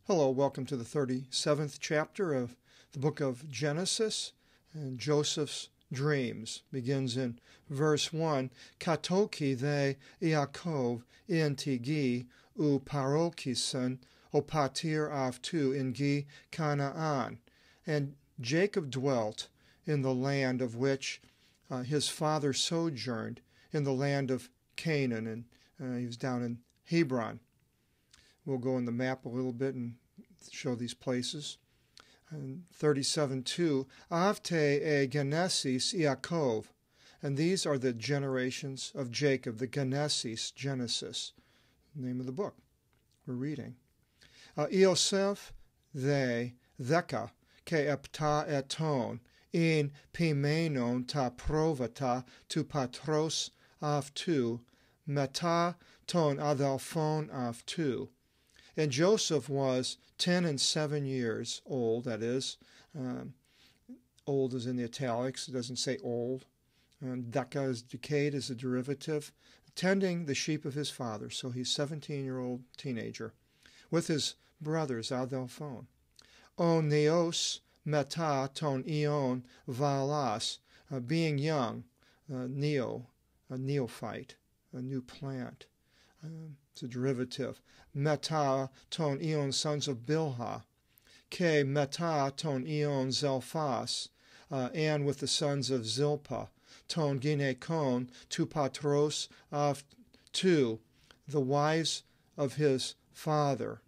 Hello, welcome to the 37th chapter of the book of Genesis, and Joseph's dreams. Begins in verse 1. Katoki the Yaakov intigi u parokisan opatir avtu ingi Canaan. And Jacob dwelt in the land of which his father sojourned, in the land of Canaan, and he was down in Hebron. We'll go on the map a little bit and show these places. 37:2, Avte e Genesis Yaakov. And these are the generations of Jacob, the Genesis, Genesis, the name of the book we're reading. Iosef the Theka ke epta eton in pimenon ta provata tu patros avtu meta ton adelphon avtu. And Joseph was 10 and 7 years old, that is, old is in the italics, it doesn't say old. Deka is decayed as a derivative, tending the sheep of his father, so he's 17-year-old teenager, with his brothers, adelphon. O neos meta ton ion valas, being young, neo, a neophyte, a new plant. It's a derivative. Meta ton ion sons of Bilhah. Ke meta ton ion Zelphas. And with the sons of Zilpah. Ton ginekon tu patros of tu, the wives of his father.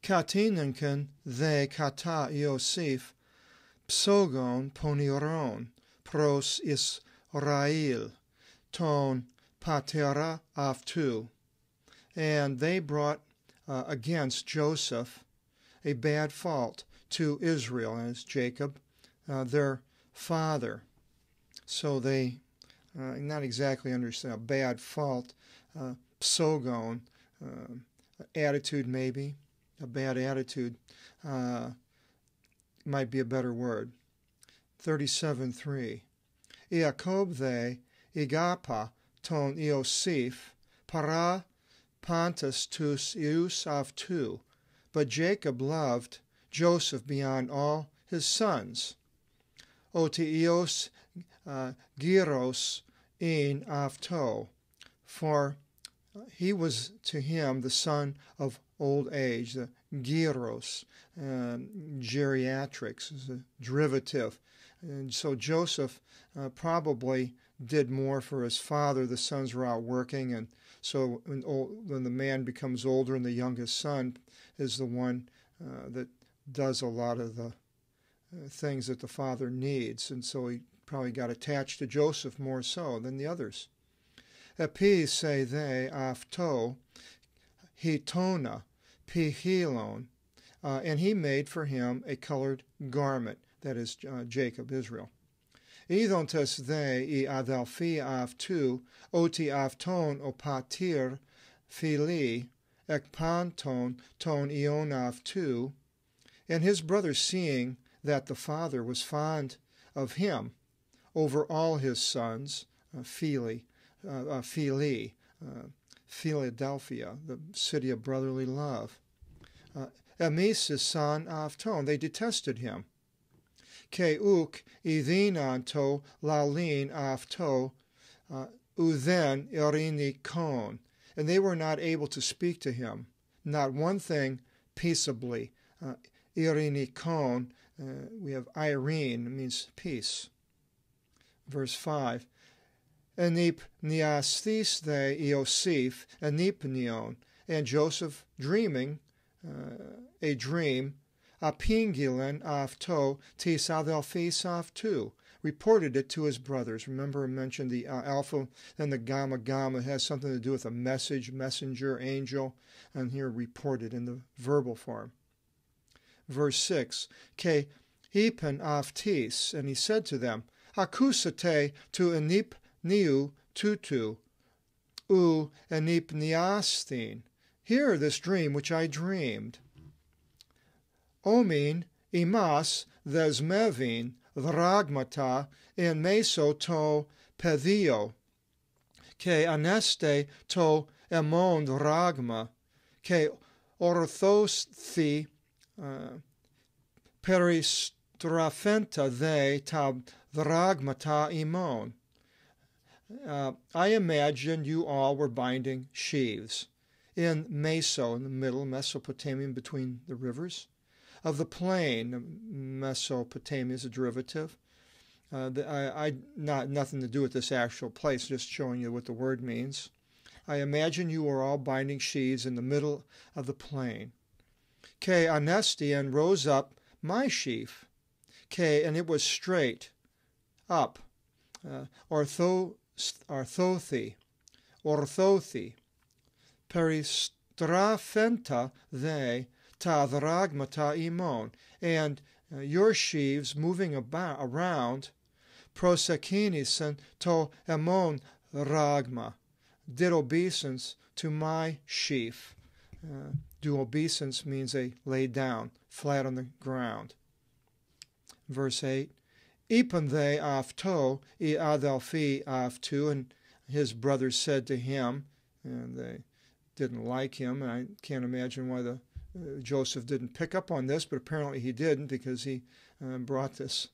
Katinenken the kata Iosif psogon poniron pros Israel. Ton patera avtu, and they brought against Joseph a bad fault to Israel, as Jacob, their father. So they not exactly understand a bad fault, psogon, attitude maybe, a bad attitude might be a better word. 37:3, Yaakov they Igapa ton Iosif para pantas tus ius avtu. But Jacob loved Joseph beyond all his sons. Otiios gyros in avto, for he was to him the son of old age. The gyros, geriatrics, is a derivative. And so Joseph probably did more for his father. The sons were out working, and so when the man becomes older and the youngest son is the one that does a lot of the things that the father needs, and so he probably got attached to Joseph more so than the others. Epi say they afto hitona pihilon, and he made for him a colored garment, that is Jacob, Israel. Idontes they I adelphi avtu oti avton opatir phili ekpanton ton ion avtu. And his brothers, seeing that the father was fond of him over all his sons, Philadelphia, the city of brotherly love. Emis' son avton, they detested him. Keuk idinanto lalin avto uden irinikon, and they were not able to speak to him, not one thing peaceably. Irinikon, we have Irene, it means peace. Verse 5, Enip niasthis the Iosif enipnion, and Joseph dreaming a dream, apingilen avto tis adelphis avtu, reported it to his brothers. Remember I mentioned the alpha and the gamma. Gamma has something to do with a message, messenger, angel, and here reported in the verbal form. Verse 6, Ke hipen avtis, and he said to them, Akusate tu enip niu tutu, u enip niastin. Hear this dream which I dreamed. Omin imas thesmevin dragmata in meso to pedio, ke aneste to emon dragma, Ke orthothi peristraphenta they ta dragmata imon. I imagine you all were binding sheaves in Meso, in the middle, Mesopotamia, between the rivers, of the plain. Mesopotamia is a derivative. Nothing to do with this actual place, just showing you what the word means. I imagine you were all binding sheaves in the middle of the plain. Ke anesti, and rose up my sheaf. Ke, and it was straight up. Orthothi, peristraphenta they ta dragmata imon, and your sheaves moving around, prosekinisen to emon ragma, did obeisance to my sheaf. Do obeisance means they lay down, flat on the ground. Verse 8, Ipan they afto, I adelphi aftu, and his brothers said to him, and they didn't like him, and I can't imagine why Joseph didn't pick up on this, but apparently he didn't, because he brought this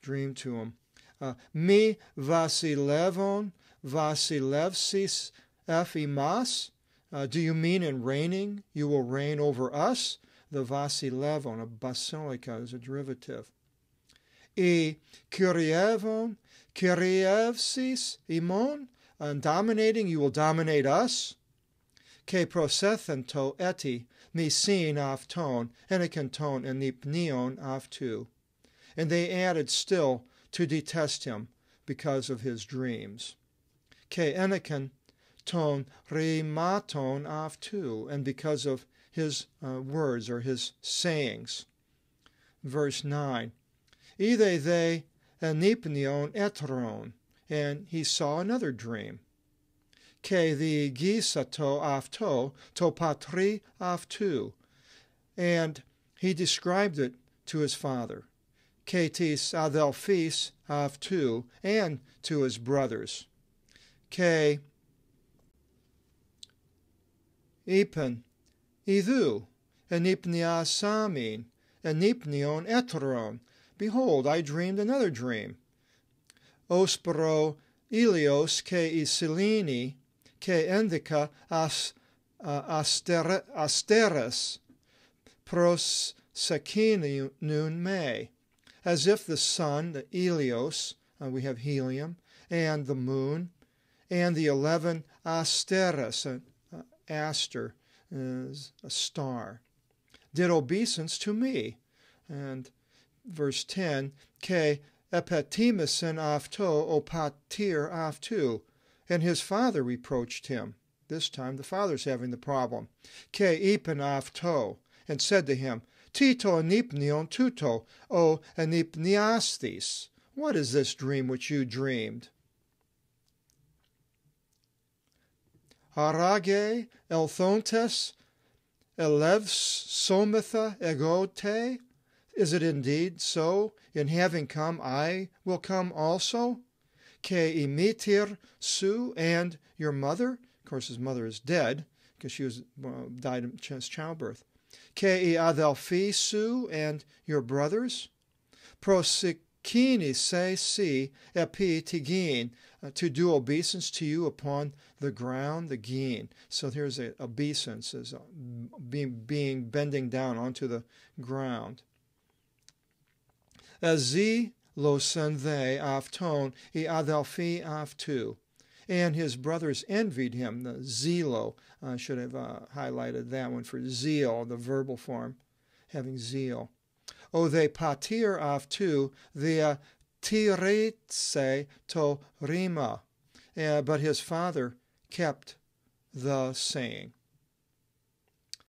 dream to him. Mi vasilevon vasilevsis efimas. Do you mean in reigning you will reign over us? The vasilevon, a basilica, is a derivative. I kyrievon kyrievsis imon. And dominating you will dominate us? Ke prosethento eti misin afton, enikenton and nipnion aftu. And they added still to detest him because of his dreams. Ke eniken ton rimaton aftu, and because of his words or his sayings. Verse 9. Ide they enipnion etron, and he saw another dream. Ke the gisato afto to patri aftu, and he described it to his father. Ke tis adelphis aftu, and to his brothers. Ke ipen idu enipniasamin enipnion etron. Behold, I dreamed another dream. Ospero ilios ke isilini ke endica asteres pros sekinun me, as if the sun, the Ilios, we have helium, and the moon, and the 11 asteres, aster is a star, did obeisance to me. And verse 10, ke epetimisen afto opatir aftu, and his father reproached him. This time the father's having the problem. Ke ipen afto, and said to him, Tito enipnion tuto, o enipniastis. What is this dream which you dreamed? Arage elthontes elevs sometha egote. Is it indeed so? In having come, I will come also? Ke imitir su, and your mother? Of course, his mother is dead, because she died in childbirth. Ke adelphi su, and your brothers? Prosikini se si epi tigin, to do obeisance to you upon the ground, the gin. So here's a obeisance, as bending down onto the ground. Azi lo sendhe afton I adelphi aftu. And his brothers envied him. The zelo, I should have highlighted that one for zeal, the verbal form, having zeal. O they patir aftu, the tiritse to rima. But his father kept the saying.